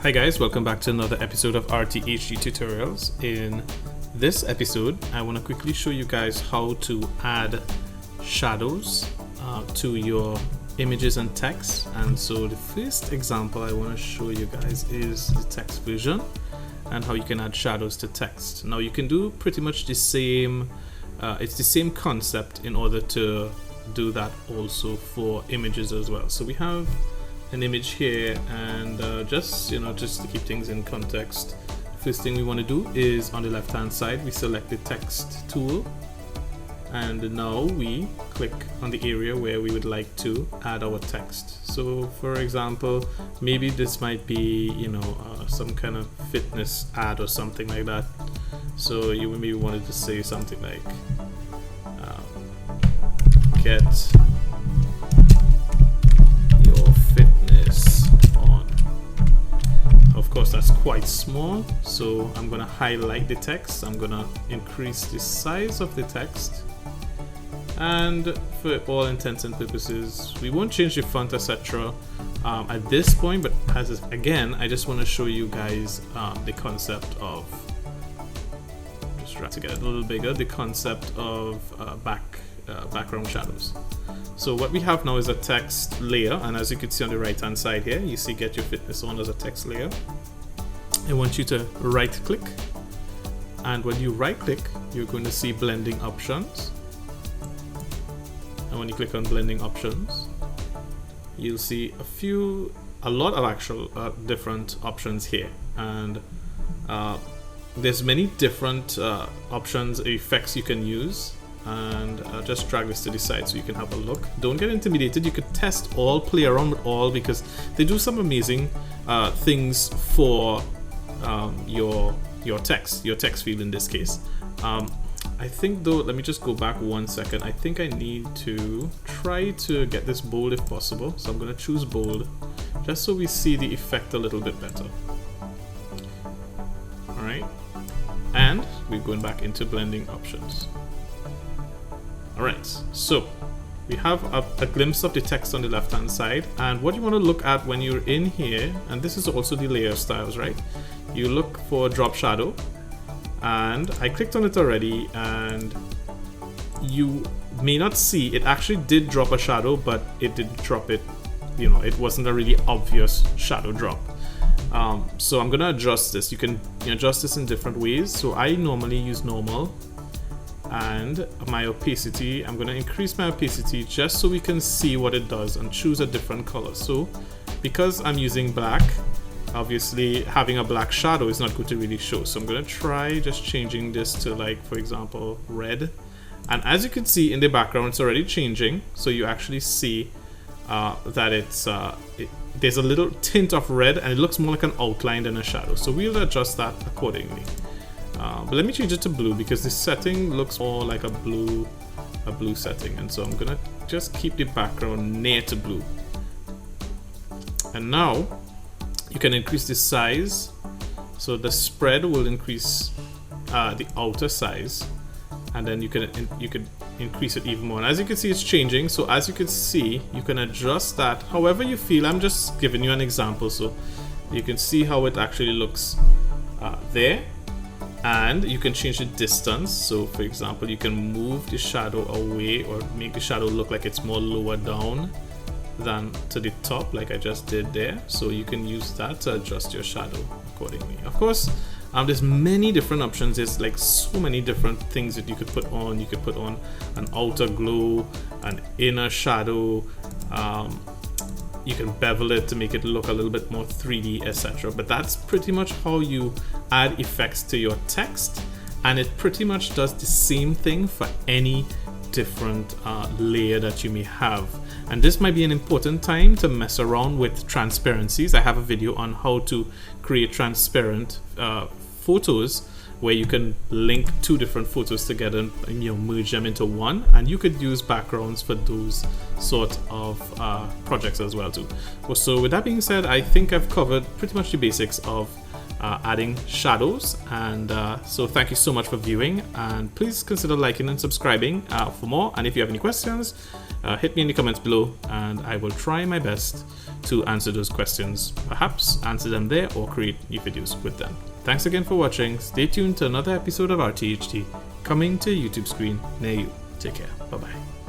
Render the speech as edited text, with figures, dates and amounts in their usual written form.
Hi guys, welcome back to another episode of RTHD tutorials. In this episode, I want to quickly show you guys how to add shadows to your images and text. And so the first example I want to show you guys is the text version and how you can add shadows to text. Now you can do pretty much the same, it's the same concept in order to do that also for images as well. So we have an image here, and just to keep things in context, the first thing we want to do is on the left hand side we select the text tool, and now we click on the area where we would like to add our text. So for example, maybe this might be some kind of fitness ad or something like that. So you maybe wanted to say something like get fitness on. Of course that's quite small, so I'm gonna highlight the text. I'm gonna increase the size of the text, and for all intents and purposes we won't change the font, etc. At this point, but again I just want to show you guys the concept of, just try to get it a little bigger, the concept of background shadows. So what we have now is a text layer, and as you can see on the right hand side here, you see get your fitness on as a text layer. I want you to right click, and when you right click you're going to see blending options, and when you click on blending options you'll see a lot of actual different options here, and there's many different options, effects you can use. And just drag this to the side so you can have a look. Don't get intimidated, you could test all, play around with all, because they do some amazing things for your text field in this case. I think though, let me just go back 1 second. I think I need to try to get this bold if possible, so I'm going to choose bold just so we see the effect a little bit better. Alright, and we're going back into blending options. Alright, so we have a glimpse of the text on the left hand side, and what you want to look at when you're in here, and this is also the layer styles, right? You look for drop shadow, and I clicked on it already, and you may not see, it actually did drop a shadow, but it didn't drop it, it wasn't a really obvious shadow drop. So I'm gonna adjust this. You can adjust this in different ways. So I normally use normal, and my opacity, I'm going to increase my opacity just so we can see what it does, and choose a different color. So because I'm using black, obviously having a black shadow is not going to really show, so I'm going to try just changing this to, like, for example, red, and as you can see in the background it's already changing. So you actually see that it's there's a little tint of red, and it looks more like an outline than a shadow, so we'll adjust that accordingly. But let me change it to blue, because this setting looks more like a blue setting, and so I'm gonna just keep the background near to blue. And now you can increase the size, so the spread will increase the outer size, and then you can increase it even more. And as you can see, it's changing. So as you can see, you can adjust that however you feel. I'm just giving you an example so you can see how it actually looks there. And you can change the distance. So for example, you can move the shadow away, or make the shadow look like it's more lower down than to the top, like I just did there. So you can use that to adjust your shadow accordingly. Of course, there's many different options. There's like so many different things that you could put on. You could put on an outer glow, an inner shadow. You can bevel it to make it look a little bit more 3D, etc. But that's pretty much how you add effects to your text, and it pretty much does the same thing for any different layer that you may have. And this might be an important time to mess around with transparencies. I have a video on how to create transparent photos, where you can link two different photos together and merge them into one, and you could use backgrounds for those sort of projects as well too. So with that being said, I think I've covered pretty much the basics of adding shadows, and so thank you so much for viewing, and please consider liking and subscribing for more. And if you have any questions, hit me in the comments below and I will try my best to answer those questions, perhaps answer them there or create new videos with them. Thanks again for watching. Stay tuned to another episode of RTHD coming to a YouTube screen near you. Take care. Bye bye.